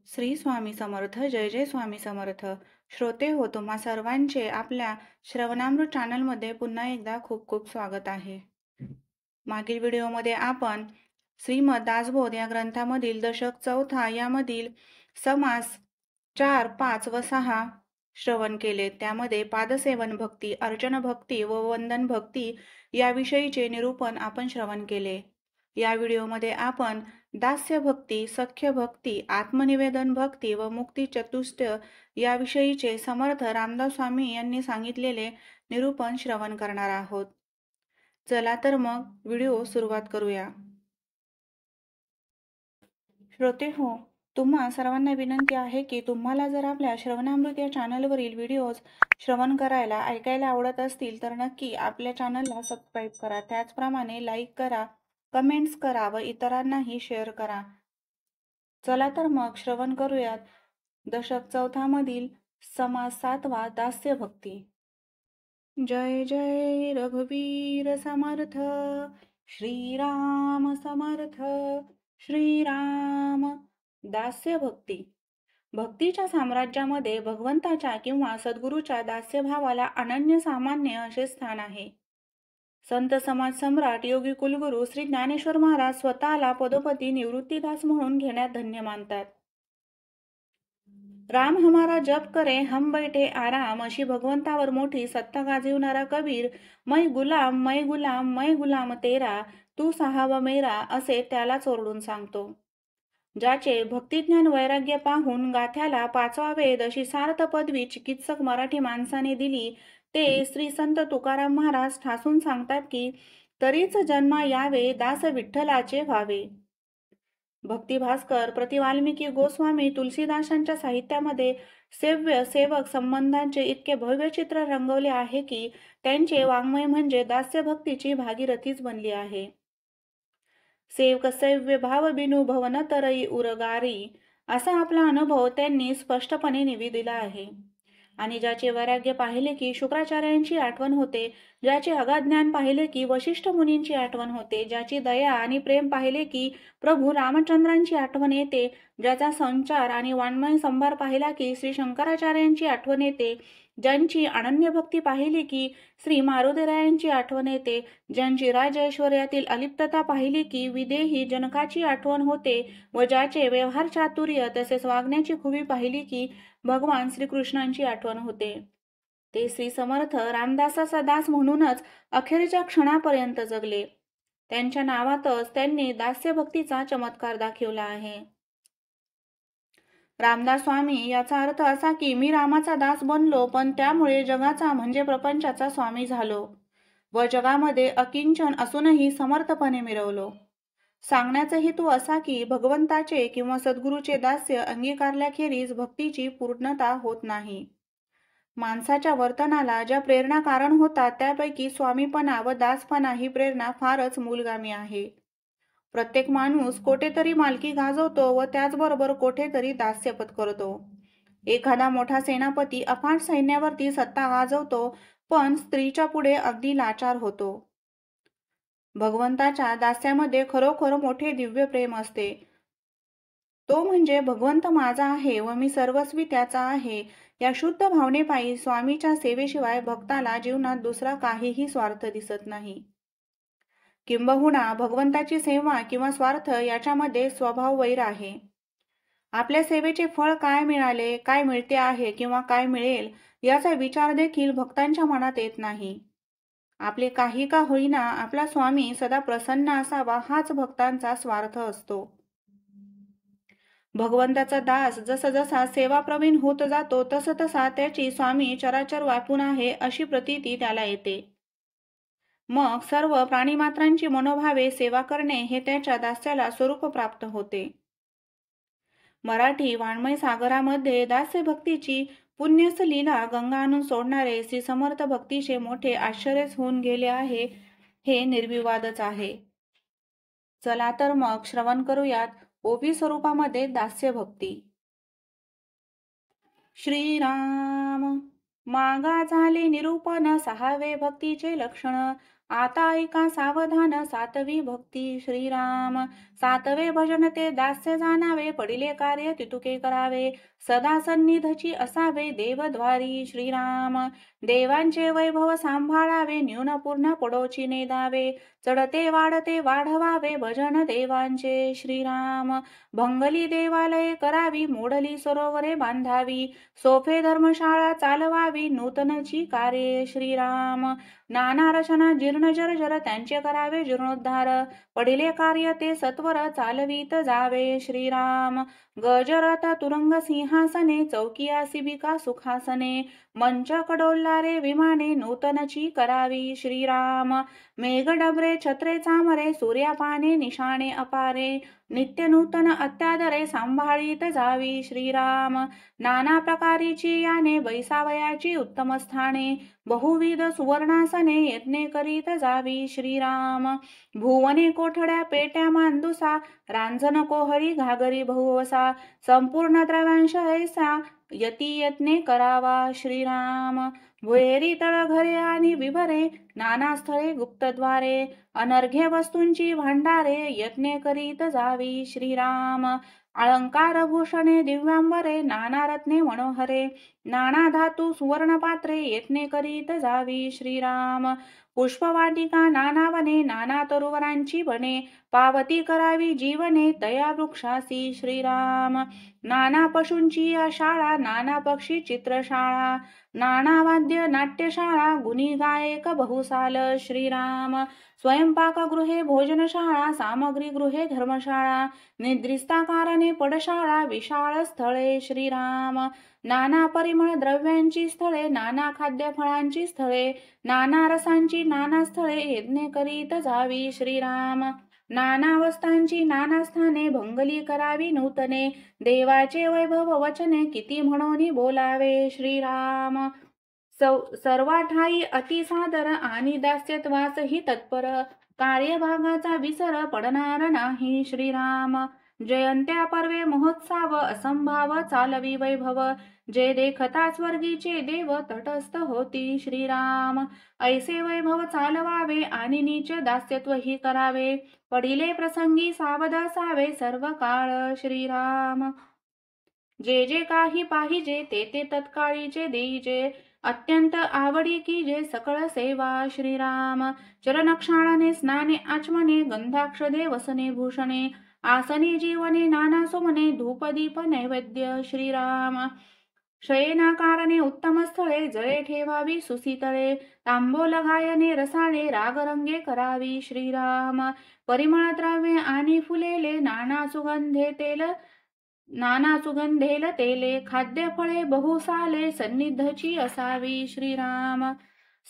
श्री स्वामी समर्थ. जय जय स्वामी समर्थ. श्रोते हो, तुम्हा सर्वांचे आपल्या श्रवणामृत चॅनलमध्ये पुन्हा एकदा खूप खूप स्वागत आहे. मागील व्हिडिओमध्ये आपण श्रीमद दासबोध या ग्रंथामधील दशक चौथा यामधील समास 4, 5 व 6 श्रवण केले. त्यामध्ये पादसेवन भक्ती, अर्चन भक्ती व वंदन भक्ती याविषयीचे निरूपण आपण श्रवण केले. या व्हिडिओमध्ये आपण दास्य भक्ती, सख्य भक्ती, आत्मनिवेदन भक्ती व मुक्ती चतुष्टय याविषयीचे समर्थ रामदास स्वामी यांनी सांगितलेले निरूपण श्रवण करणार आहोत. चला तर मग व्हिडिओ सुरुवात करूया. श्रोते हो, तुम्हा सर्वांना विनंती आहे की तुम्हाला जर आपल्या श्रवणामृत या चॅनलवरील व्हिडिओज श्रवण करायला, ऐकायला आवडत असतील तर नक्की आपल्या चॅनलला सबस्क्राईब करा. त्याचप्रमाणे लाईक करा, कमेंट्स करा व इतरांनाही शेअर करा. चला तर मग श्रवण करूयात दशक चौथामधील समास 7वा दास्य भक्ती. जय जय रघुवीर समर्थ, श्रीराम समर्थ, श्रीराम. दास्य भक्ती. भक्तीच्या साम्राज्यामध्ये भगवंताच्या किंवा सद्गुरूच्या दास्यभावाला अनन्यसामान्य असे स्थान आहे. संत समाज सम्राट योगी कुलगुरू श्री ज्ञानेश्वर महाराज स्वतःला पदोपदी निवृत्तीदास म्हणून घेण्यात धन्य मानतात. राम हमारा जप करे हम बैठे आराम अशी भगवंतावर मोठी सत्ता गाजविणारा कबीर मै गुलाम तेरा तू साहावा मेरा असे त्याला चोरडून सांगतो. ज्याचे भक्तिज्ञान वैराग्य पाहून गाथ्याला 5वा वेद अशी सार्थ पदवी चिकित्सक मराठी माणसाने दिली, ते श्री संत तुकाराम महाराज ठासून सांगतात की तरीच जन्मा यावे दास विठ्ठलाचे व्हावे. भक्ती भास्कर, प्रति वाल्मिकी गोस्वामी तुलसीदासांच्या साहित्यामध्ये सेव्य सेवक संबंधांचे इतके भव्य चित्र रंगवले आहे की त्यांचे वाङ्मय म्हणजे दास्य भक्तीची भागीरथीच बनली आहे. सेवक सेव्य भाव बिनु भवन तरई उरगारी असा आपला अनुभव त्यांनी स्पष्टपणे निवेदिला आहे. आणि ज्याचे वैराग्य पाहिले की शुक्राचार्यांची आठवण होते, ज्याचे अगाध ज्ञान पाहिले की वशिष्ठ मुनींची आठवण होते, ज्याची दया आणि प्रेम पाहिले की प्रभू रामचंद्रांची आठवण येते, ज्याचा संचार आणि वाङ्मय संभार पाहिला की श्री शंकराचार्यांची आठवण येते, ज्यांची अनन्य भक्ती पाहिली की श्री मारुतीरायांची आठवण येते, ज्यांची राजऐश्वर्यातील अलिप्तता पाहिली की विदेही जनकाची आठवण होते व ज्याचे व्यवहार चातुर्य तसेच वागण्याची खुबी पाहिली की भगवान श्रीकृष्णांची आठवण होते, ते श्री समर्थ रामदासाचा दास म्हणूनच अखेरच्या क्षणापर्यंत जगले. त्यांच्या नावातच त्यांनी दास्य भक्तीचा चमत्कार दाखवला आहे. रामदास स्वामी याचा अर्थ असा की मी रामाचा दास बनलो, पण त्यामुळे जगाचा म्हणजे प्रपंचाचा स्वामी झालो व जगामध्ये अकिंचन असूनही समर्थपणे मिरवलो. सांगण्याचा हेतू असा की भगवंताचे किंवा सद्गुरूचे दास्य अंगीकारल्याखेरीज भक्तीची पूर्णता होत नाही. माणसाच्या वर्तनाला ज्या प्रेरणा कारण होतात त्यापैकी स्वामीपणा व दासपणा ही प्रेरणा फारच मूलगामी आहे. प्रत्येक माणूस कोठेतरी मालकी गाजवतो व त्याचबरोबर कोठेतरी दास्य पत्करतो. एखादा मोठा सेनापती अफाट सैन्यावरती सत्ता गाजवतो, पण स्त्रीच्या पुढे अगदी लाचार होतो. भगवंताच्या दास्यामध्ये खरोखर मोठे दिव्य प्रेम असते. तो म्हणजे भगवंत माझा आहे व मी सर्वस्वी त्याचा आहे या शुद्ध भावनेपायी स्वामीच्या सेवेशिवाय भक्ताला जीवनात दुसरा काहीही स्वार्थ दिसत नाही. किंबहुना भगवंताची सेवा किंवा स्वार्थ याच्यामध्ये स्वभाव वैर आहे. आपल्या सेवेचे फळ काय मिळाले, काय मिळते आहे किंवा काय मिळेल याचा विचार देखील भक्तांच्या मनात येत नाही. आपले काही का होईना आपला स्वामी सदा प्रसन्न असावा हाच भक्तांचा स्वार्थ असतो. भगवंताचा दास जसा जसा सेवाप्रवीण होत जातो तसा तसा त्याची स्वामी चराचर व्यापून आहे अशी प्रतीती त्याला येते. मग सर्व प्राणीमात्रांची मनोभावे सेवा करणे हे त्याच्या दास्याला स्वरूप प्राप्त होते. मराठी वाङ्मय सागरामध्ये दास्य भक्तीची पुण्यस लीला गंगा आणून सोडणारे श्री समर्थ भक्तीचे मोठे आश्चर्यच होऊन गेले आहे हे निर्विवादच आहे. चला तर मग श्रवण करूयात ओवी स्वरूपामध्ये दास्य भक्ती. श्रीराम. मागा झाले निरूपण 6वे भक्तीचे लक्षण. आता ऐका सावधान सातवी भक्ती श्रीराम. सातवे भजन ते दास्य जाणावे, पडिले कार्य तितुके करावे. सदा सन्निधची असावे देवद्वारी श्रीराम. देवांचे वैभव सांभाळावे, न्यून पूर्ण पडोची नेदावे. चढते वाढते वाढवावे भजन देवांचे श्रीराम. भंगली देवालये करावी, मोडली सरोवरे बांधावी. सोफे धर्मशाळा चालवावी, नूतनची कार्ये श्रीराम. नाना रचना जीर्ण जर्जर त्यांचे करावे जीर्णोद्धार. पडिले कार्य ते सत्वर चालवीत जावे श्रीराम. गजरथ तुरंग सिंहासने, चौकी आसिबिका सुखासने. मंच कडोलारे विमाने, नूतनची करावी श्रीराम. मेघडबरे छत्रे चामरे, सूर्यापाने निशाणे अपारे. नित्य नूतन अत्यादरे, सांभाळीत जावी श्रीराम. नाना प्रकारीची याने, बैसावयाची उत्तम स्थाने. बहुविध सुवर्णासने, यज्ञे करीत जावी श्रीराम. भुवने कोठड्या पेट्या मांदुसा, रांजण कोहळी घागरी बहुवसा. संपूर्ण द्रव्यांश ऐसा, यती यत्ने करावा श्रीराम. भुहेरी तळघरे आणि विभरे, नाना स्थळे गुप्तद्वारे. अनर्घ्य वस्तूंची भांडारे, यत्ने करीत जावी श्रीराम. अलंकार भूषणे दिव्यांबरे, नाना रत्ने मनोहरे. नाना धातू सुवर्ण पात्रे, यत्ने करीत जावी श्रीराम. पुष्पवाटिका नाना वने, नाना तरुवरांची बने. पावती करावी जीवने, तया वृक्षासी श्रीराम. नाना पशूंची या शाळा, नाना पक्षी चित्रशाळा. नाना वाद्य नाट्यशाळा, गुणी गायक बहुसाल श्रीराम. स्वयंपाकगृहे भोजनशाळा, सामग्रीगृहे धर्मशाळा. निद्रिस्ताकारणे पडशाळा, विशाळ स्थळे श्रीराम. नाना परिमळ द्रव्यांची स्थळे, नाना खाद्य फळांची स्थळे. नाना रसांची नाना स्थळे, यज्ञ करीत जावी श्रीराम. नाना वस्तांची नाना स्थाने, भंगली करावी नूतने. देवाचे वैभव वचने, किती म्हणून बोलावे श्रीराम. सर्वाठाई अतिसादर, आणि दास्यत्वास ही तत्पर. कार्यभागाचा विसर पडणार नाही श्रीराम. जयंत्या पर्वे महोत्सव, असंभाव चालवी वैभव. जे देखता स्वर्गीचे देव, तटस्थ होती श्रीराम. ऐसे वैभव चालवावे, आणि नीच दास्यत्व ही करावे. पडिले प्रसंगी सावध असावे, सर्व काळ श्रीराम. जे जे काही पाहिजे, ते ते तत्काळीचे देईजे. अत्यंत आवडी की जे सकळ सेवा श्रीराम. चरणक्षाळने स्नाने आचमने, गंधाक्षदे वसने भूषणे. आसने जीवने नाना सुमने, धूपदीप नैवेद्य श्रीराम. शयनाकारणे उत्तम स्थळे, जळे ठेवावी सुसीतळे. तांबोल गायने रसाळे, रागरंगे करावी श्रीराम. परिमळ द्रव्ये आणि फुलेले, नाना सुगंधेल तेले. खाद्य फळे बहुसाले, सन्निधची असावी श्रीराम.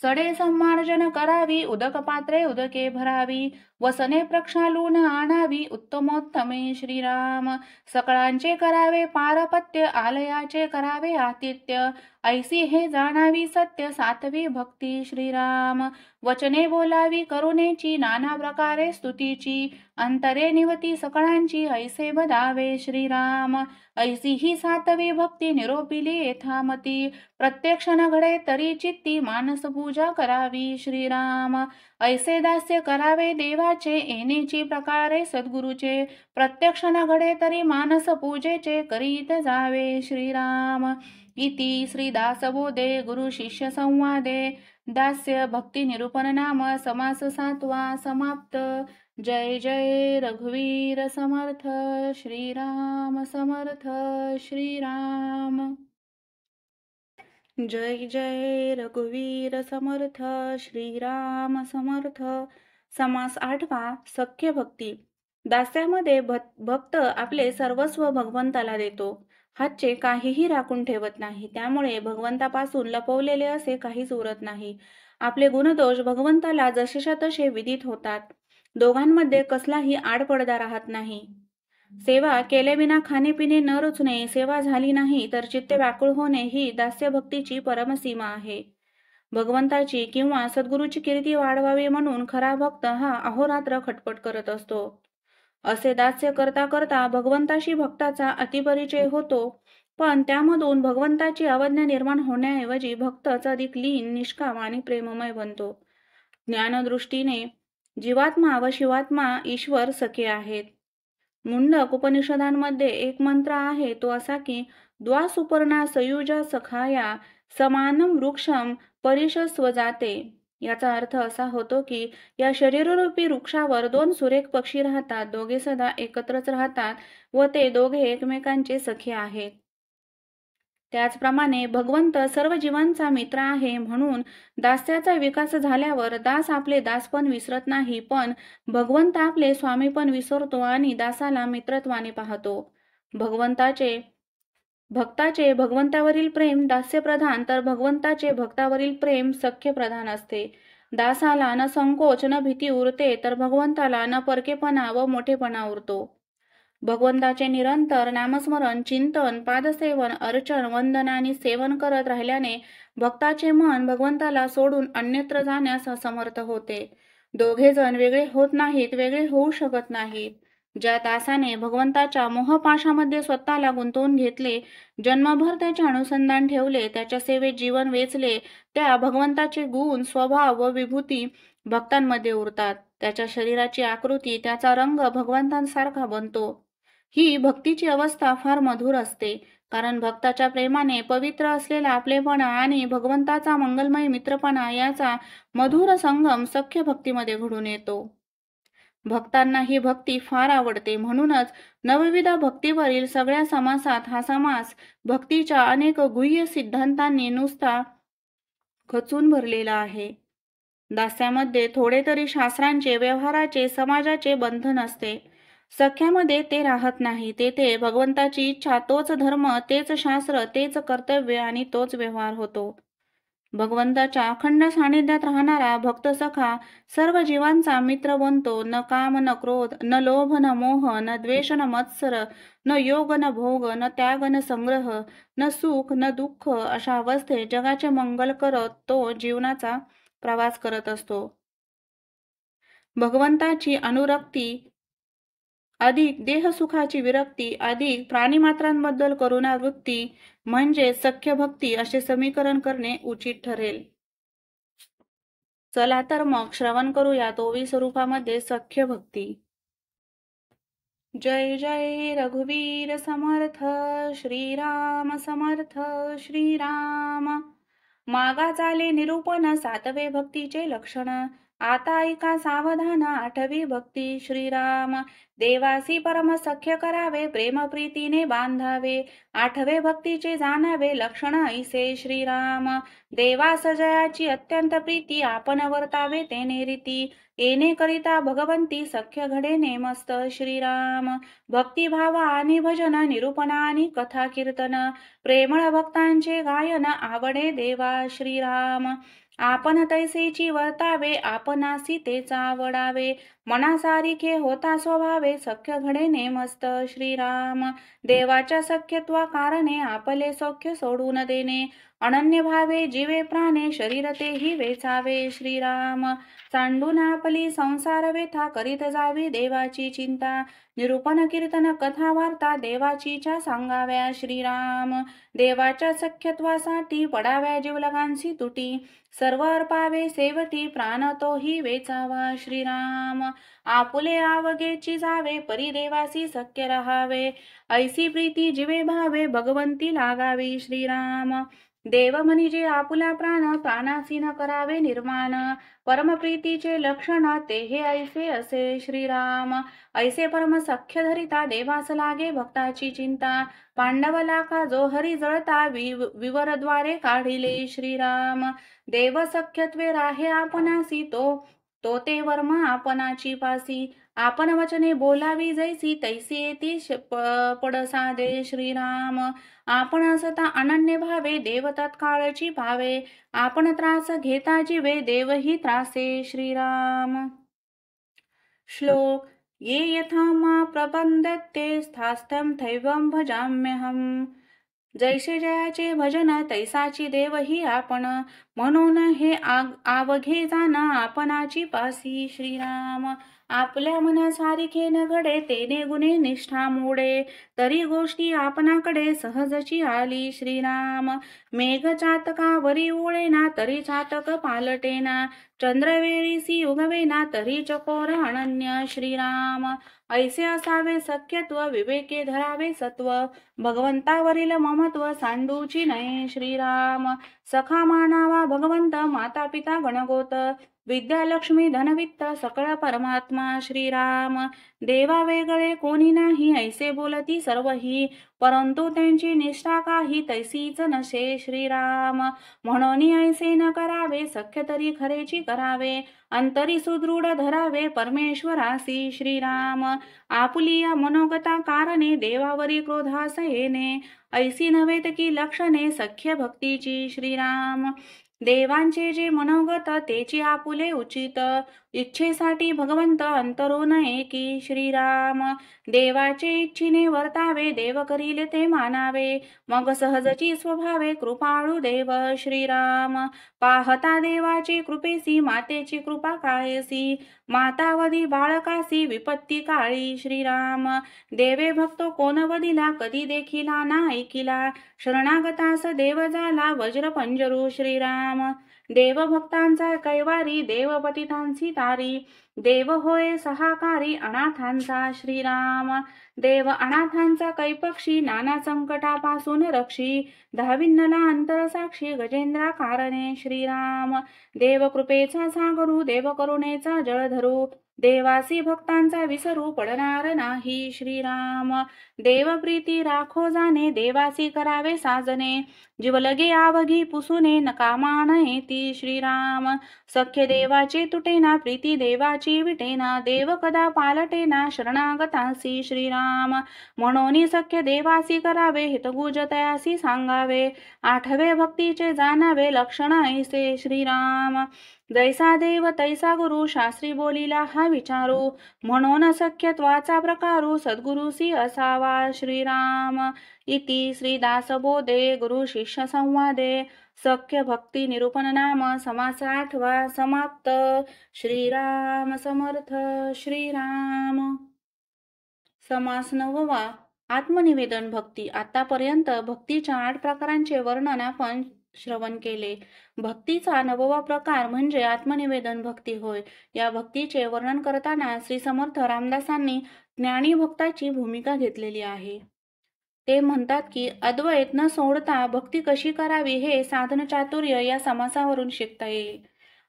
सडे संमार्जन करावी, उदक पात्रे उदके भरावी. वसने प्रक्षालून आणावी, उत्तमोत्तमे श्रीराम. सकळांचे करावे पारपत्य, आलयाचे करावे आतिथ्य. ऐसी हे जाणावी सत्य, सातवी भक्ती श्रीराम. वचने बोलावी करुणेची, नाना प्रकारे स्तुतीची. अंतरे निवती सकळांची, ऐसे बदावे श्रीराम. ऐसी ही सातवी भक्ती, निरोपिली येथामती. प्रत्यक्ष न घडे तरी चित्ती, मानस पूजा करावी श्रीराम. ऐसे दास्य करावे देवाचे, येणेची प्रकारे सद्गुरूचे. प्रत्यक्ष न घडे तरी मानस पूजेचे, करीत जावे श्रीराम. इति श्रीदासबोधे गुरु शिष्य संवादे दास्य भक्ती निरूपण नाम समास सातवा समाप्त. जय जय रघुवीर समर्थ श्रीराम समर्थ श्रीराम. जय जय रघुवीर समर्थ श्रीराम समर्थ. समास आठवा सख्य भक्ती. दास्यामध्ये भक्त आपले सर्वस्व भगवंताला देतो. हातचे काहीही राखून ठेवत नाही. त्यामुळे भगवंतापासून लपवलेले असे काहीच उरत नाही. आपले गुणदोष भगवंताला जसेच्या तसे विदित होतात. दोघांमध्ये कसलाही आडपडदा राहत नाही. सेवा केल्याविना खाणेपिणे न रुचणे, सेवा झाली नाही तर चित्त व्याकुळ होणे ही दास्यभक्तीची परमसीमा आहे. भगवंताची किंवा सद्गुरूची कीर्ती वाढवावी म्हणून खरा भक्त हा अहोरात्र खटपट करत असतो. असे दास्य करता करता भगवंताशी भक्ताचा अतिपरिचय होतो. पण त्यामधून भगवंताची अवज्ञा निर्माण होण्याऐवजी भक्तच अधिक लीन, निष्काम आणि प्रेममय बनतो. ज्ञानदृष्टीने जीवात्मा व शिवात्मा ईश्वर सखे आहेत. मुंडक उपनिषदांमध्ये एक मंत्र आहे तो असा की द्वा सुपर्णा सयुजा सखाया समानम वृक्षम परिशस्व जाते. याचा अर्थ असा होतो की या शरीररूपी वृक्षावर दोन सुरेख पक्षी राहतात, दोघे सदा एकत्रच राहतात व ते दोघे एकमेकांचे सखे आहेत. त्याचप्रमाणे भगवंत सर्व जीवांचा मित्र आहे, म्हणून दास्याचा विकास झाल्यावर दास आपले दासपण विसरत नाही, पण भगवंत आपले स्वामीपण विसरतो आणि दासाला मित्रत्वाने पाहतो. भक्ताचे भगवंतावरील प्रेम दास्यप्रधान तर भगवंताचे भक्तावरील प्रेम सख्यप्रधान असते. दासाला न संकोच न भीती उरते तर भगवंताला न परकेपणा व मोठेपणा उरतो. भगवंताचे निरंतर नामस्मरण, चिंतन, पादसेवन, अर्चन, वंदन आणि सेवन करत राहिल्याने भक्ताचे मन भगवंताला सोडून अन्यत्र जाण्यास असमर्थ होते. दोघे जण वेगळे होत नाहीत, वेगळे होऊ शकत नाहीत. ज्या दासाने भगवंताच्या मोहपाशामध्ये स्वतःला गुंतवून घेतले, जन्मभर त्याचे अनुसंधान ठेवले, त्याच्या सेवेत जीवन वेचले, त्या भगवंताचे गुण, स्वभाव व विभूती भक्तांमध्ये उरतात. त्याच्या शरीराची आकृती, त्याचा रंग भगवंतांसारखा बनतो. ही भक्तीची अवस्था फार मधुर असते, कारण भक्ताच्या प्रेमाने पवित्र असलेला आपलेपणा आणि भगवंताचा मंगलमय मित्रपणा याचा मधुर संगम सख्य भक्तीमध्ये घडून येतो. भक्तांना ही भक्ती फार आवडते, म्हणूनच नवविध भक्तीवरील सगळ्या समासात हा समास भक्तीच्या अनेक गुह्य सिद्धांतांनी नुसता खचून भरलेला आहे. दास्यामध्ये थोडे तरी शास्त्रांचे, व्यवहाराचे, समाजाचे बंधन असते. सख्यामध्ये ते राहत नाही. तेथे भगवंताची इच्छा, तोच धर्म, तेच शास्त्र, तेच कर्तव्य आणि तोच व्यवहार होतो. भगवंताच्या अखंड सानिध्यात राहणारा भक्त सखा सर्व जीवांचा मित्र बनतो. न काम न क्रोध, न लोभ न मोह, न द्वेष न मत्सर, न योग न भोग, न त्याग न संग्रह, न सुख न दुःख अशा अवस्थेत जगाचे मंगल करत तो जीवनाचा प्रवास करत असतो. भगवंताची अनुरक्ती अधिक देहसुखाची विरक्ती अधिक प्राणीमात्रांबद्दल करुणावृत्ती म्हणजे सख्य भक्ती असे समीकरण करणे उचित ठरेल. चला तर मग श्रवण करूया ओवी स्वरूपामध्ये सख्य भक्ती. जय जय रघुवीर समर्थ श्रीराम समर्थ श्रीराम. मागा चाले निरूपण सातवे भक्तीचे लक्षण. आता ऐका सावधान आठवी भक्ती श्रीराम. देवासी परम सख्य करावे प्रेम प्रीतीने बांधावे. आठवे भक्तीचे जाणावे लक्षण ऐसे श्रीराम. देवास जयाची अत्यंत प्रीती आपण वर्तावे तेने रीती. येणे करिता भगवंती सख्य घडे नेमस्त श्रीराम. भक्तिभाव आणि भजन निरूपण आणि कथा कीर्तन. प्रेमळ भक्तांचे गायन आवडे देवा श्रीराम. आपण तैसेची वर्तावे आपणासी तेच आवडावे. मनासारिखे होता स्वभावे सख्य घडे नेमस्त श्रीराम. देवाच्या सख्यत्वा कारणे आपले सौख्य सोडून देणे. अनन्य भावे जीवे प्राणे शरीर तेही वेचावे श्रीराम. सांडून आपली संसार व्यथा करीत जावी देवाची चिंता. निरूपण कीर्तन कथा वार्ता देवाचीच्या सांगाव्या श्रीराम. देवाच्या सख्यत्वासाठी पडाव्या जीवलगांसी तुटी. सर्व अर्पावे सेवटी प्राण तोही वेचावा श्रीराम. आपुले आवगेची जावे परी देवासी सख्य रहावे. ऐसी प्रीती जीवे भावे भगवंती लागावी श्रीराम. देव म्हणजे आपुला प्राण प्राणासी न करावे निर्माण. परमप्रीतीचे लक्षण ते हे ऐसे असे श्रीराम. ऐसे परम सख्य धरिता देवास लागे भक्ताची चिंता. पांडव लाखा जो हरी जळता विवरद्वारे काढिले श्रीराम. देव सख्यत्वे राहे आपणासी तो ते वर्म आपणाची पासी. आपण वचने बोलावी जैसी तैसी येती पडसादे श्रीराम. आपण असता अनन्य भावे देव तत्काळची भावे. आपण त्रास घेता जीवे देवही त्रासे श्रीराम. श्लोक. ये यथा मा प्रबंधते स्थास्थं थैवं भजाम्यहम्. जैसे जयाचे भजन तैसाची देवही आपण. म्हणून हे आवघे जाण आपणाची पासी श्रीराम. आपल्या मनासारिखे न घडे तेने गुणे निष्ठा मोडे. तरी गोष्टी आपणाकडे सहजची आली श्रीराम. मेघ चातका वरी ओळेना तरी चातक पालटेना. चंद्रवेळीसी उगवेना तरी चकोर अनन्य श्रीराम. ऐसे असावे सख्यत्व विवेके धरावे सत्व. भगवंतावरील ममत्व सांडूची नये श्रीराम. सखा मानावा भगवंत माता पिता गणगोत. विद्या लक्ष्मी धनवित्त सकळ परमात्मा श्रीराम. देवा वेगळे कोणी नाही ऐसे बोलती सर्वही. परंतु त्यांची निष्ठा काही तैसीच नसे श्रीराम. म्हणून ऐसे न करावे सख्य तरी खरेची करावे. अंतरी सुदृढ धरावे परमेश्वरासी श्रीराम. आपुलिया मनोगता कारणे देवावरी क्रोधास येणे. ऐसी नव्हेत की लक्षणे सख्य भक्तीची श्रीराम. देवांचे जे मनोगत तेची आपुले उचित. इच्छेसाठी भगवंत अंतरो नये की श्रीराम. देवाचे इच्छिने वर्तावे देव करील ते मानावे. मग सहजची स्वभावे कृपाळू देव श्रीराम. पाहता देवाची कृपेसी मातेची कृपा कायसी. मातावधी बाळकासी विपत्ती काळी श्रीराम. देवे भक्तो कोण वदिला कधी देखिला ना ऐकिला. शरणागतास देव झाला वज्र पंजरू श्रीराम. देवभक्तांचा कैवारी देवपतितांची तारी. देव होय सहाकारी अनाथांचा श्रीराम. देव अनाथांचा कैपक्षी नाना संकटापासून रक्षी. धाविन्नला अंतरसाक्षी गजेंद्रा कारणे श्रीराम. देव कृपेचा सागरू देव करुणेचा जळधरू. देवासी भक्तांचा विसरू पडणार नाही श्रीराम. देवप्रीती राखो जाणे देवासी करावे साजने. जीवलगे आवघी पुसुने नकामा नये ती श्रीराम. सख्य देवाचे तुटेना प्रीती देवाची विटेना. देव कदा पालटेना शरणागतासी श्रीराम. म्हणून सख्य देवासी करावे हितगुज तयासी सांगावे. आठवे भक्तीचे जाणावे लक्षण ऐसे श्रीराम. जैसा देव तैसा गुरु शास्त्री बोलिला हा विचारू. म्हणून सख्यत्वाचा प्रकारू सद्गुरुसी असावा श्रीराम. इति श्रीदासबोधे गुरु शिष्य संवादे सख्य भक्ती निरूपण नाम समास 8वा समाप्त. श्रीराम समर्थ. श्रीराम. समास 9वा आत्मनिवेदन भक्ती. आतापर्यंत भक्तीच्या 8 प्रकारांचे वर्णन आपण श्रवण केले. भक्तीचा 9वा प्रकार म्हणजे आत्मनिवेदन भक्ती होय. या भक्तीचे वर्णन करताना श्री समर्थ रामदासांनी ज्ञानी भक्ताची भूमिका घेतलेली आहे. ते म्हणतात की अद्वैत न सोडता भक्ती कशी करावी हे साधन चातुर्य या समासावरून शिकता येईल.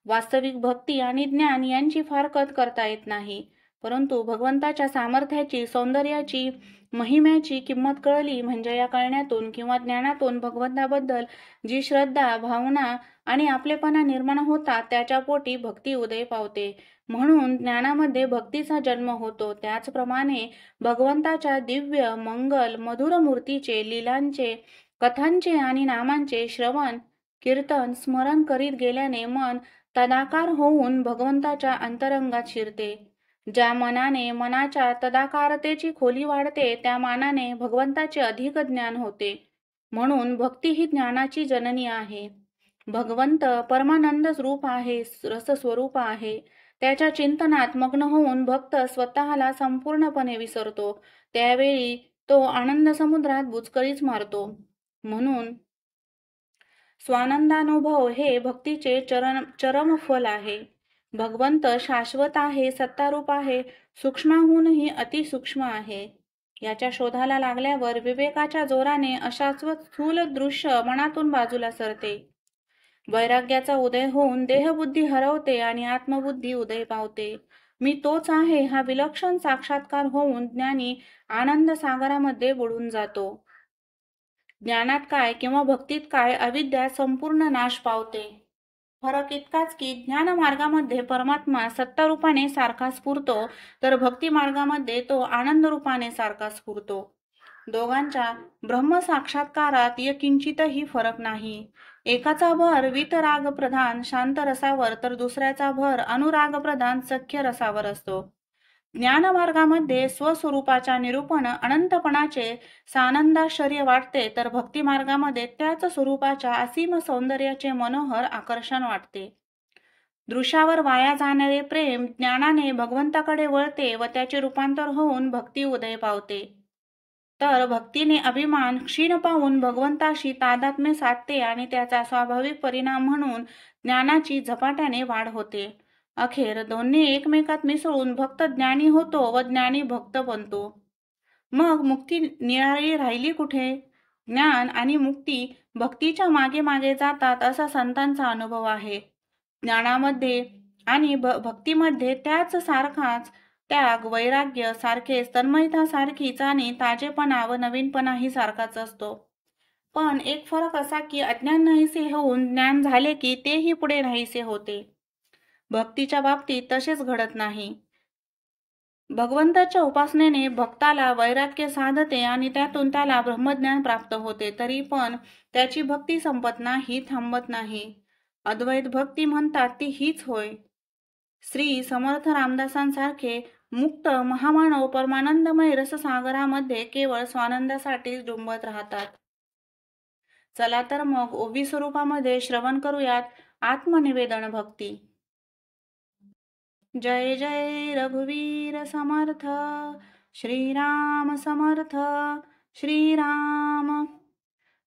वास्तविक भक्ती आणि ज्ञान यांची फारकत करता येत नाही. परंतु भगवंताच्या सामर्थ्याची सौंदर्याची महिम्याची किंमत कळली म्हणजे या कळण्यातून किंवा ज्ञानातून भगवंताबद्दल जी श्रद्धा भावना आणि आपलेपणा निर्माण होतात त्याच्या पोटी भक्ती उदय पावते. म्हणून ज्ञानामध्ये भक्तीचा जन्म होतो. त्याचप्रमाणे भगवंताच्या दिव्य मंगल मधुर मूर्तीचे लीलांचे कथांचे आणि नामांचे श्रवण कीर्तन स्मरण करीत गेल्याने मन तदाकार होऊन भगवंताच्या अंतरंगात शिरते. ज्या मनाने मनाच्या तदाकारतेची खोली वाढते त्या मानाने भगवंताचे अधिक ज्ञान होते. म्हणून भक्ती ही ज्ञानाची जननी आहे. भगवंत परमानंद रूप आहे, रसस्वरूप आहे. त्याच्या चिंतनात मग्न होऊन भक्त स्वतःला संपूर्णपणे विसरतो. त्यावेळी तो आनंद समुद्रात बुचकळीच मारतो. म्हणून स्वानंदानुभव हे भक्तीचे चरम फल आहे. भगवंत शाश्वत आहे, सत्तारूप आहे, सूक्ष्माहूनही अतिसूक्ष्म आहे. याच्या शोधाला लागल्यावर विवेकाच्या जोराने अशाश्वत स्थूल दृश्य मनातून बाजूला सरते. वैराग्याचा उदय होऊन देहबुद्धी हरवते आणि आत्मबुद्धी उदय पावते. मी तोच आहे हा विलक्षण साक्षात्कार होऊन ज्ञानी आनंद सागरामध्ये बुडून जातो. ज्ञानात काय किंवा भक्तीत काय अविद्या संपूर्ण नाश पावते. फरक इतकाच की ज्ञान मार्गामध्ये परमात्मा सत्तारूपाने सारखा स्फुरतो तर भक्ती मार्गामध्ये तो आनंद रूपाने सारखा स्फुरतो. दोघांच्या ब्रह्म साक्षात्कारात किंचितही फरक नाही. एकाचा भर वीतराग प्रधान शांत रसावर तर दुसऱ्याचा भर अनुराग प्रधान सख्य रसावर असतो. ज्ञानमार्गामध्ये स्वस्वरूपाच्या निरूपण अनंतपणाचे सानंदाश्चर्य वाटते तर भक्ती मार्गामध्ये त्याच स्वरूपाच्या असीम सौंदर्याचे मनोहर आकर्षण वाटते. दृश्यावर वाया जाणारे प्रेम ज्ञानाने भगवंताकडे वळते व त्याचे रूपांतर होऊन भक्ती उदय पावते. तर भक्तीने अभिमान क्षीण पाहून भगवंताशी तादात्म्य साधते आणि त्याचा स्वाभाविक परिणाम म्हणून ज्ञानाची झपाट्याने वाढ होते. अखेर दोन्ही एकमेकात मिसळून भक्त ज्ञानी होतो व ज्ञानी भक्त बनतो. मग मुक्ती निराळी राहिली कुठे? ज्ञान आणि मुक्ती भक्तीच्या मागे मागे जातात असा संतांचा अनुभव आहे. ज्ञानामध्ये आणि भक्तीमध्ये त्याच सारखाच त्याग, वैराग्य सारखेच, तन्मयता सारखीच आणि ताजेपणा व नवीनपणाही सारखाच असतो. पण एक फरक असा की अज्ञान नाहीसे होऊन ज्ञान झाले की तेही पुढे नाहीसे होते. भक्तीच्या बाबतीत तसेच घडत नाही. भगवंताच्या उपासनेने भक्ताला वैराग्य साधते आणि त्यातून त्याला ब्रह्मज्ञान प्राप्त होते. तरी पण त्याची भक्ती संपत नाही, थांबत नाही. अद्वैत भक्ती म्हणतात ती हीच होय. श्री समर्थ रामदासांसारखे मुक्त महामानव परमानंदमय रससागरामध्ये केवळ स्वानंदासाठीच डुंबत राहतात. चला तर मग ओवी स्वरूपामध्ये श्रवण करूयात आत्मनिवेदन भक्ती. जय जय रघुवीर समर्थ, श्रीराम समर्थ, श्रीराम.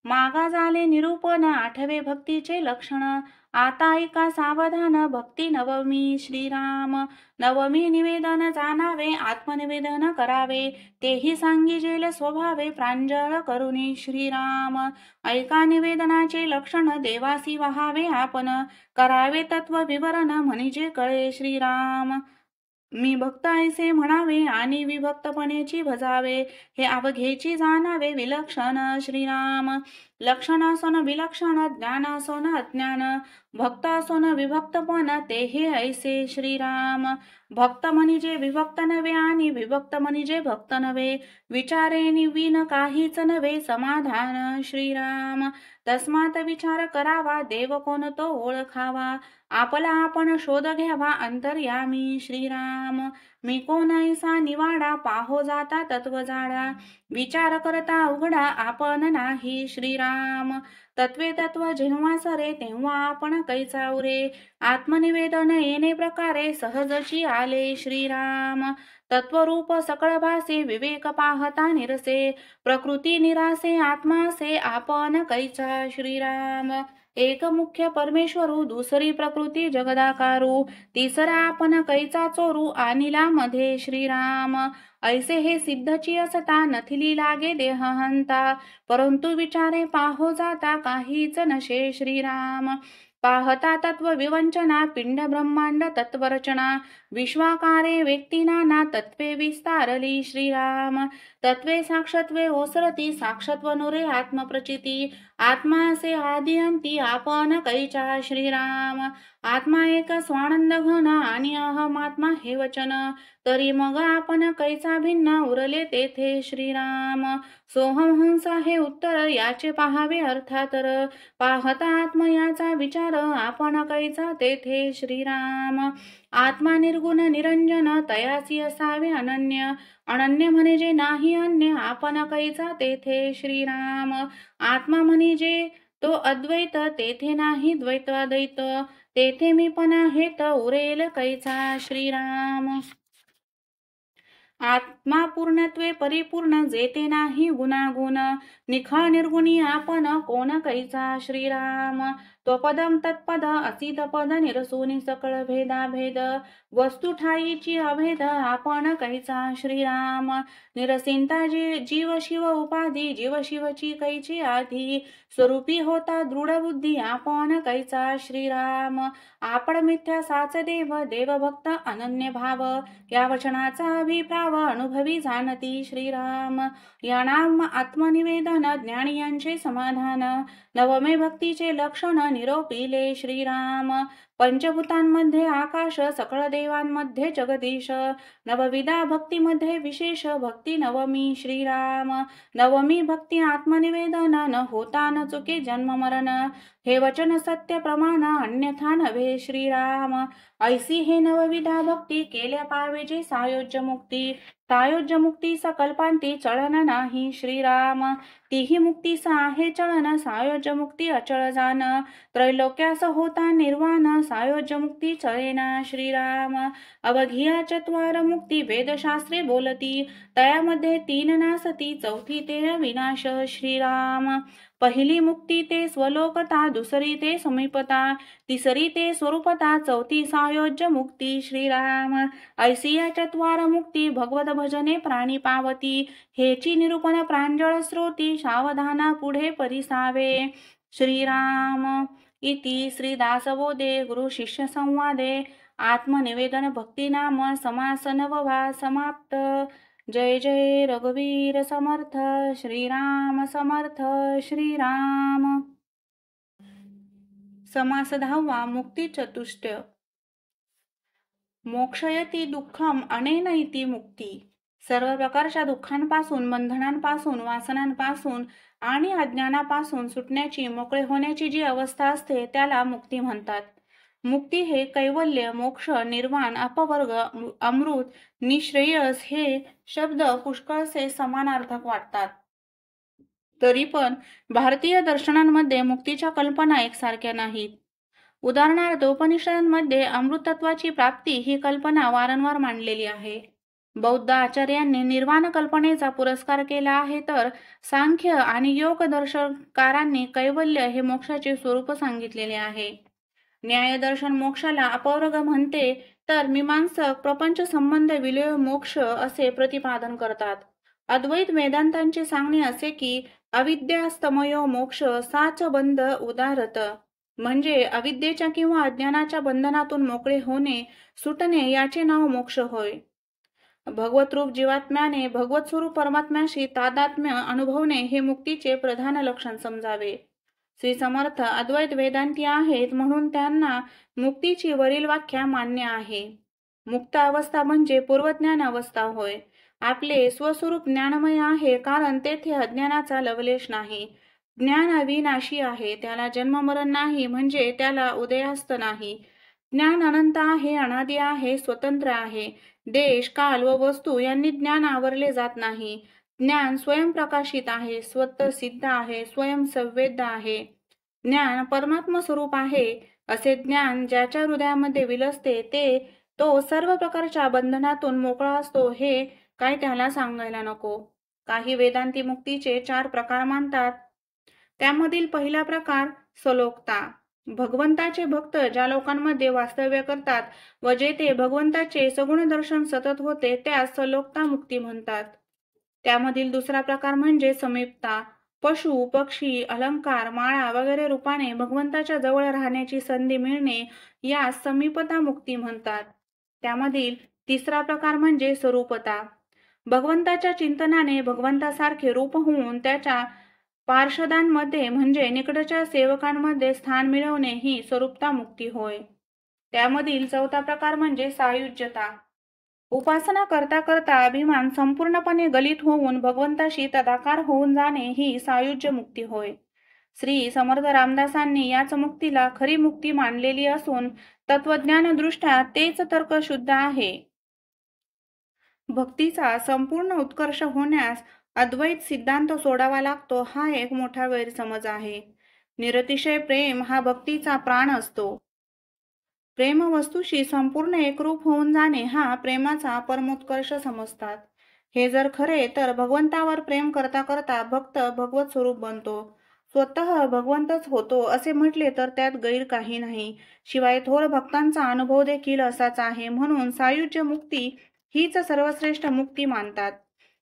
मागा झाले निरूपण आठवे भक्तीचे लक्षण, आता ऐका सावधान भक्ती नवमी. श्रीराम नवमी निवेदन जाणावे, आत्मनिवेदन करावे, तेही सांगिजेल स्वभावे प्रांजळ करुणी. श्रीराम ऐका निवेदनाचे लक्षण, देवासी वहावे आपण, करावे तत्व विवरण म्हणजे कळे. श्रीराम मी भक्त ऐसे म्हणावे आणि विभक्तपणेची भजावे, हे अवघेची जाणावे विलक्षण. श्रीराम लक्षण असून विलक्षण, ज्ञान असून अज्ञान, भक्त असून विभक्तपण तेही ऐसे. श्रीराम भक्त म्हणजे विभक्त नव्हे आणि विभक्त म्हणजे भक्त नव्हे, विचारे निवीन काहीच नव्हे समाधान. श्रीराम तस्मात विचार करावा, देव कोण तो ओळखावा, आपला आपण शोध घ्यावा अंतर्यामी. श्रीराम मी कोण ऐसा निवाडा, पाहो जाता तत्व जाडा, विचार करता उघडा आपण नाही. श्रीराम तत्वे तत्व जेव्हा सरे, तेव्हा आपण कैचा उरे, आत्मनिवेदन येणे प्रकारे सहजची आले. श्रीराम तत्वरूप सकळ भासे, विवेक पाहता निरसे, प्रकृती निरासे आत्मासे आपण कैचा. श्रीराम एक मुख्य परमेश्वरू, दुसरी प्रकृती जगदाकारू, तिसरा आपण कैचा चोरू आणिला मध्ये. श्रीराम ऐसे हे सिद्धची असता, नथिली लागे देहहंता, परंतु विचारे पाहो जाता काहीच नशे. श्रीराम पाहता तत्व विवंचना, पिंड ब्रह्मांड तत्वरचना, विश्वाकारे व्यक्ती नाना तत्वे विस्तारली. श्रीराम तत्वे साक्षत्वे ओसरती, साक्षत्व नुरे आत्मप्रचिती, आत्मा असे आदि अंती आपण कैचा. श्रीराम आत्मा एक स्वानंद घन आणि अहमात्मा हे वचन, तरी मग आपण कैचा भिन्न उरले तेथे. श्रीराम सोहम हंसा हे उत्तर, याचे पाहावे अर्थातर, पाहता आत्म याचा विचार, आपण कैचा तेथे. श्रीराम आत्मा निर्गुण निरंजन, तयासी असावे अनन्य, अनन्य म्हणजे नाही अन्य, आपण कैचा तेथे. श्रीराम आत्मा म्हणजे तो अद्वैत, तेथे नाही द्वैताद्वैत, तेथे मी पण हेत उरेल कैचा. श्रीराम आत्मा पूर्णत्वे परिपूर्ण, जेते नाही गुणागुण, निखळ निर्गुणी आपण कोण कैचा. श्रीराम त्वपदम तत्पद, असित पद निरसुनी, सकळ भेदा भेद, वस्तू ठाईची अभेद आपण कैचा. श्रीराम निरसिंता जीव शिव उपाधी, जीव शिवची कैची आधी, स्वरूपी होता दृढ बुद्धी आपण कैचा. श्रीराम आपण मिथ्या साच देव, देवभक्त अनन्य भाव, या वचनाचा अभिप्राव अनुभवी जाणती. श्रीराम या नाम आत्मनिवेदन, ज्ञानी यांचे समाधान, नवमे भक्तीचे लक्षण निरोपिले. श्रीराम पंचभूतांमध्ये आकाश, सकळ देवांमध्ये जगदीश, नवविधा भक्तीमध्ये विशेष भक्ती नवमी. श्रीराम नवमी भक्ती आत्मनिवेदन, न होता न चुके जन्म मरण, हे वचन सत्य प्रमाण अन्यथा नव्हे. श्रीराम ऐसी हे नवविधा भक्ती, केल्या पावेजे सायोज्य मुक्ती, तायोज्य मुक्तीचा कल्पांती चळन नाही श्रीराम, तीही मुक्तीचा आहे चळन, सायोज्य मुक्ती अचळ जान, त्रैलोक्यास होता निर्वाण, सायोज्य मुक्ती चळेना श्रीराम, अवघिया चत्वार मुक्ती वेदशास्त्रे बोलती, तयामध्ये तीन नासती, चौथी ते अविनाश श्रीराम, पहिली मुक्ती ते स्वलोकता, दुसरी ते समीपता, तिसरी ते स्वरूपता, चौथी सायोज्य मुक्ती श्रीराम, ऐसिया चत्वार मुक्ती भगवत भजने प्राणी पावती, हेची निरूपण प्रांजळ श्रोती, सावधाना पुढे परिसावे श्रीराम इति श्रीदासबोधे गुरु शिष्य संवादे आत्मनिवेदन भक्तिनाम समास नववा समाप्त। जय जय रघुवीर समर्थ श्रीराम समर्थ श्रीराम। समास 10वा मुक्ती चतुष्टय। मोक्षयती दुःखम अनेन इति मुक्ती। सर्व प्रकारच्या दुःखांपासून, बंधनांपासून, वासनांपासून आणि अज्ञानापासून सुटण्याची, मोकळे होण्याची जी अवस्था असते त्याला मुक्ती म्हणतात। मुक्ती हे कैवल्य, मोक्ष, निर्वाण, अपवर्ग, अमृत, निःश्रेयस हे शब्द पुष्कळसे समानार्थक वाटतात। तरी पण भारतीय दर्शनांमध्ये मुक्तीच्या कल्पना एकसारख्या नाहीत। उदाहरणार्थ उपनिषदांमध्ये अमृतत्वाची प्राप्ती ही कल्पना वारंवार मांडलेली आहे। बौद्ध आचार्यांनी निर्वाण कल्पनेचा पुरस्कार केला आहे, तर सांख्य आणि योग दर्शकारांनी कैवल्य हे मोक्षाचे स्वरूप सांगितलेले आहे। न्यायदर्शन मोक्षाला अपवर्ग म्हणते, तर मीमांसक प्रपंच संबंध विलय मोक्ष असे प्रतिपादन करतात। अद्वैत वेदांतांचे सांगणे असे की अविद्यास्तमयो मोक्ष साच बंध उदारत, म्हणजे अविद्येच्या किंवा अज्ञानाच्या बंधनातून मोकळे होणे, सुटणे याचे नाव मोक्ष होय। भगवत रूप जीवात्म्याने भगवत स्वरूप परमात्म्याशी तादात्म्य अनुभवणे हे मुक्तीचे प्रधान लक्षण समजावे। श्री समर्थ अद्वैत वेदांती आहेत, म्हणून त्यांना मुक्तीची वरील व्याख्या मान्य आहे। मुक्त अवस्था म्हणजे पूर्वज्ञान अवस्था होय। आपले स्वस्वरूप ज्ञानमय आहे, कारण तेथे अज्ञानाचा लवलेश नाही। ज्ञान अविनाशी आहे, त्याला जन्ममरण नाही, म्हणजे त्याला उदयास्त नाही। ज्ञान अनंत आहे, अनादि आहे, स्वतंत्र आहे। देश, काल व वस्तू यांनी ज्ञान आवरले जात नाही। ज्ञान स्वयंप्रकाशित आहे, स्वतः सिद्ध आहे, स्वयं संवेद्य आहे। ज्ञान परमात्म स्वरूप आहे। असे ज्ञान ज्याच्या हृदयामध्ये विलसते तो सर्व प्रकारच्या बंधनातून मोकळा असतो, हे काय त्याला सांगायला नको। काही वेदांती मुक्तीचे 4 प्रकार मानतात। त्यामधील पहिला प्रकार सलोकता। भगवंताचे भक्त ज्या लोकांमध्ये वास्तव्य करतात व जेथे भगवंताचे सगुण दर्शन सतत होते त्यास सलोकता मुक्ती म्हणतात। त्यामधील दुसरा प्रकार म्हणजे समीपता। पशु, पक्षी, अलंकार, माळा वगैरे रूपाने भगवंताच्या जवळ राहण्याची संधी मिळणे यास समीपता मुक्ती म्हणतात। त्यामधील तिसरा प्रकार म्हणजे स्वरूपता। भगवंताच्या चिंतनाने भगवंतासारखे रूप होऊन त्याच्या पार्षदांमध्ये म्हणजे निकटच्या सेवकांमध्ये स्थान मिळवणे ही स्वरूपता मुक्ती होय। त्यामधील चौथा प्रकार म्हणजे सायुज्यता। उपासना करता करता अभिमान संपूर्णपणे गलित होऊन भगवंताशी तदाकार होऊन जाणे ही सायुज्य मुक्ती होय। श्री समर्थ रामदासांनी याच मुक्तीला खरी मुक्ती मानलेली असून तत्वज्ञान दृष्ट्या तेच तर्क शुद्ध आहे। भक्तीचा संपूर्ण उत्कर्ष होण्यास अद्वैत सिद्धांत सोडावा लागतो, हा एक मोठा गैरसमज आहे। निरतिशय प्रेम हा भक्तीचा प्राण असतो। प्रेम वस्तूशी संपूर्ण एकरूप होऊन जाणे हा प्रेमाचा परमोत्कर्ष समजतात। हे जर खरे तर भगवंतावर प्रेम करता करता भक्त भगवत स्वरूप बनतो, स्वतः भगवंतच होतो असे म्हटले तर त्यात गैर काही नाही। शिवाय थोर भक्तांचा अनुभव देखील असाच आहे, म्हणून सायुज्य मुक्ती हीच सर्वश्रेष्ठ मुक्ती मानतात।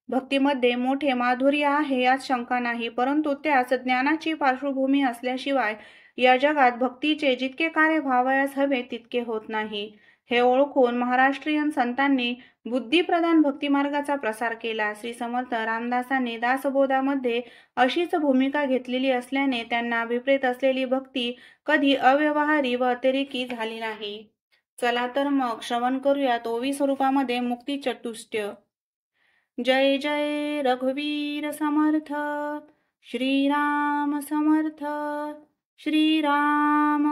भक्तीमध्ये मोठे माधुर्य आहे यात शंका नाही, परंतु त्यास ज्ञानाची पार्श्वभूमी असल्याशिवाय या जगात भक्तीचे जितके कार्य व्हावयास हवे तितके होत नाही। हे ओळखून महाराष्ट्रीयन संतांनी बुद्धिप्रधान भक्तिमार्गाचा प्रसार केला। श्री समर्थ रामदासांनी दासबोधामध्ये अशीच भूमिका घेतलेली असल्याने त्यांना अभिप्रेत असलेली भक्ती कधी अव्यवहारी व अतिरेकी झाली नाही। चला तर मग श्रवण करूयात ओवी स्वरूपामध्ये मुक्ती चतुष्टय। जय जय रघुवीर समर्थ श्रीराम समर्थ श्रीराम।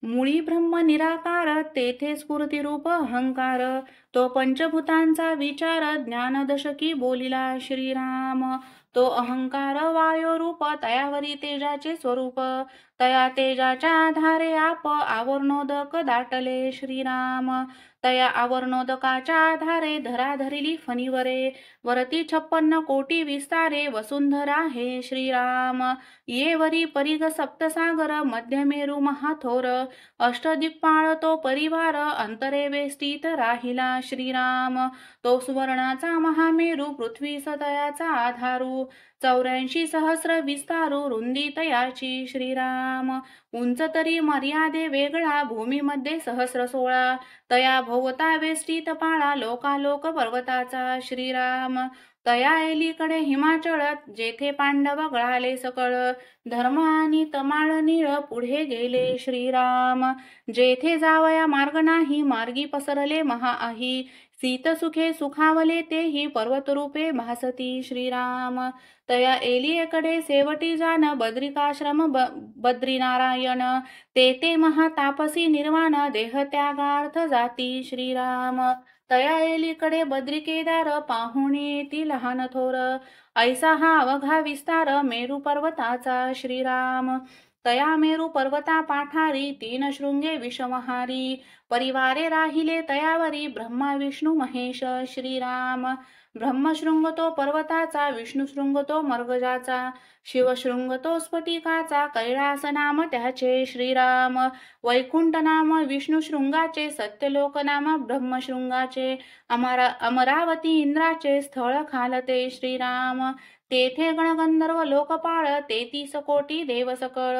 मुळी ब्रह्म निराकार तेथे स्फुरती रूप अहंकार तो पंचभूतांचा विचार ज्ञानदशकी बोलिला श्रीराम तो अहंकार वायो रूप तयावरी तेजाचे स्वरूप तया तेजाच्या आधारे आप आवरणोदक दाटले श्रीराम तया आवरणोदकाच्या आधारे धरा धरिली फणीवरे वरती 56 कोटी विस्तारे वसुंधरा हे श्रीराम ये वरी परिग सप्तसागर मध्यमेरू महाथोर अष्टदिक्पाळ तो परिवार अंतरे वेष्टीत राहिला श्रीराम तो सुवर्णाचा महामेरू पृथ्वी सतयाचा आधारू 84 सहस्र विस्तारू रुंदी तयाची श्रीराम उंच तरी मर्यादे वेगळा भूमीमध्ये 16 तया भोवता वेष्टीत पाळा लोकालोक पर्वताचा श्रीराम तया एलीकडे हिमाचळ जेथे पांडव गळाले सकळ धर्म आणि तमाळ नीळ पुढे गेले श्रीराम जेथे जावया मार्ग नाही मार्गी पसरले महाआही सीतसुखे सुखावले तेही पर्वतरूपे भासती श्रीराम तया एलियेकडे सेवटी जान बद्रिकाश्रम बद्रीनारायण ते महातापसी निर्वाण देहत्यागार्थ जाती श्रीराम तया एलीकडे बद्रिकेदार पाहुणे ती लहान थोर ऐसा हा अवघा विस्तार मेरू पर्वताचा श्रीराम तया मेरू पर्वता पाठारी 3 शृंगे विषमहारी परिवारे राहिले तयावरी ब्रह्मा विष्णू महेश श्रीराम ब्रह्मशृंग तो पर्वताचा विष्णुशृंग तो मर्गजाचा शिवशृंग तो स्फटिकाचा कैलास नाम त्याचे श्रीराम वैकुंठ नाम विष्णुशृंगाचे सत्यलोक नाम ब्रह्मशृंगाचे अमरावती इंद्राचे स्थळ खालते श्रीराम तेथे गणगंधर्व लोकपाळ 33 कोटी देव सकळ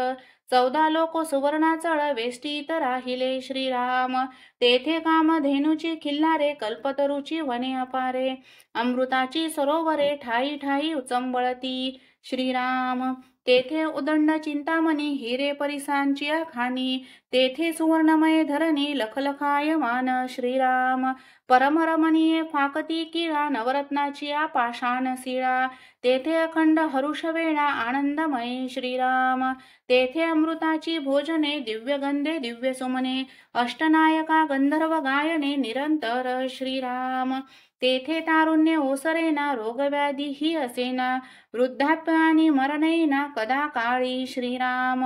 14 लोक सुवर्णाचळ वेष्टीत राहिले श्रीराम तेथे कामधेनूची खिल्लारे कल्पतरूची वने अपारे अमृताची सरोवरे ठाई ठाई उचंबळती श्रीराम तेथे उदंड चिंतामणी हिरे परिसांची खाणी तेथे सुवर्णमय धरणी लखलखायमान श्रीराम परमरमणीय फाकती किळा नवरत्नाची पाषाण शिळा तेथे अखंड हरुषवेळा आनंदमय श्रीराम तेथे अमृताची भोजने दिव्यगंधे दिव्य सुमने अष्टनायका गंधर्व गायने निरंतर श्रीराम तेथे तारुण्य ओसरेना रोगव्याधी ही असेना वृद्धाप्य आणि मरणेना कदा काळी श्रीराम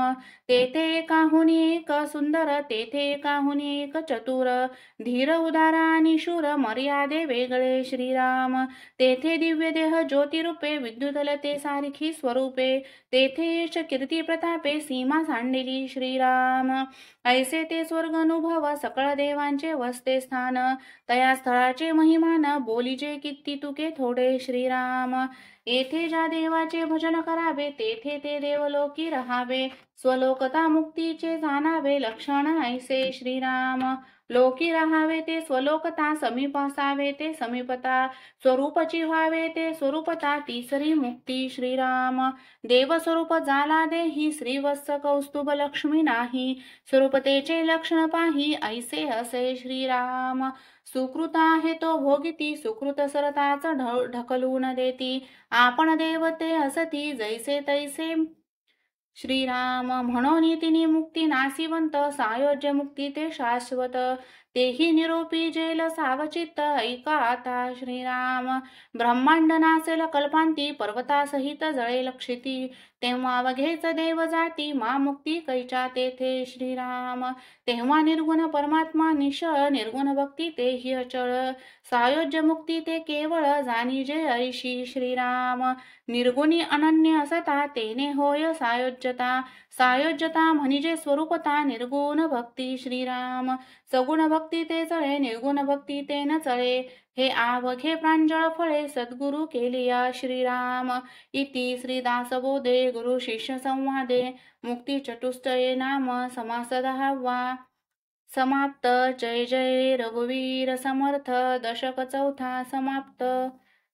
तेथे एकाहुनी एक सुंदर तेथे एकाहुनी एक चतुर धीर उदार आणि शूर मर्यादे वेगळे श्रीराम तेथे दिव्य देह ज्योतिरूपे विद्युतलते सारखी स्वरूपे तेथे यश कीर्ती प्रतापे सीमा सांडिली श्रीराम ऐसे ते स्वर्ग अनुभव सकळ देवांचे वसते स्थान तया स्थळाचे महिमान बोलीचे किती तुके थोडे श्रीराम येथे ज्या देवाचे भजन करावे तेथे ते देवलोकी राहावे स्वलोकता मुक्तीचे जाणावे लक्षण ऐसे श्रीराम लोकी राहावे ते स्वलोकता समीप असावे ते समीपता स्वरूपची व्हावे ते स्वरूपता तिसरी मुक्ती श्रीराम देवस्वरूप जाला देही श्रीवत्स कौस्तुभ लक्ष्मी नाही स्वरूपतेचे लक्षण पाही ऐसे असे श्रीराम सुकृत आहे तो भोगिती सुकृत सरताच ढकलून देती आपण देवते असती जैसे तैसे श्रीराम म्हणून तिने मुक्ती नासिवंत सायोज्य मुक्ती ते शाश्वत तेही निरोपी जेल सावचित्त ऐका आता श्रीराम ब्रह्मांड नासेल कल्पांती पर्वतासहित जळे लक्षिती तेव्हा अवघेच देव जाती मा मुक्ती कैच्या तेथे श्रीराम तेव्हा निर्गुण परमात्मा निशळ निर्गुण भक्ती तेही अचळ सायोज्य मुक्ती ते केवळ जाणी जे ऐशी श्रीराम निर्गुणी अनन्य असता तेने होय सायोज्यता सायोज्यता म्हणजे स्वरूपता निर्गुण भक्ती श्रीराम सगुण भक्ती ते चळे निर्गुण भक्ती ते न चळे हे आवघे प्रांजळ फळे सद्गुरु केलिया श्रीराम इति श्रीदासबोधे गुरु शिष्य संवादे मुक्ती चतुष्टये नाम समास 10वा समाप्त जय जय रघुवीर समर्थ दशक 4था समाप्त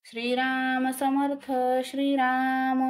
श्रीराम समर्थ श्रीराम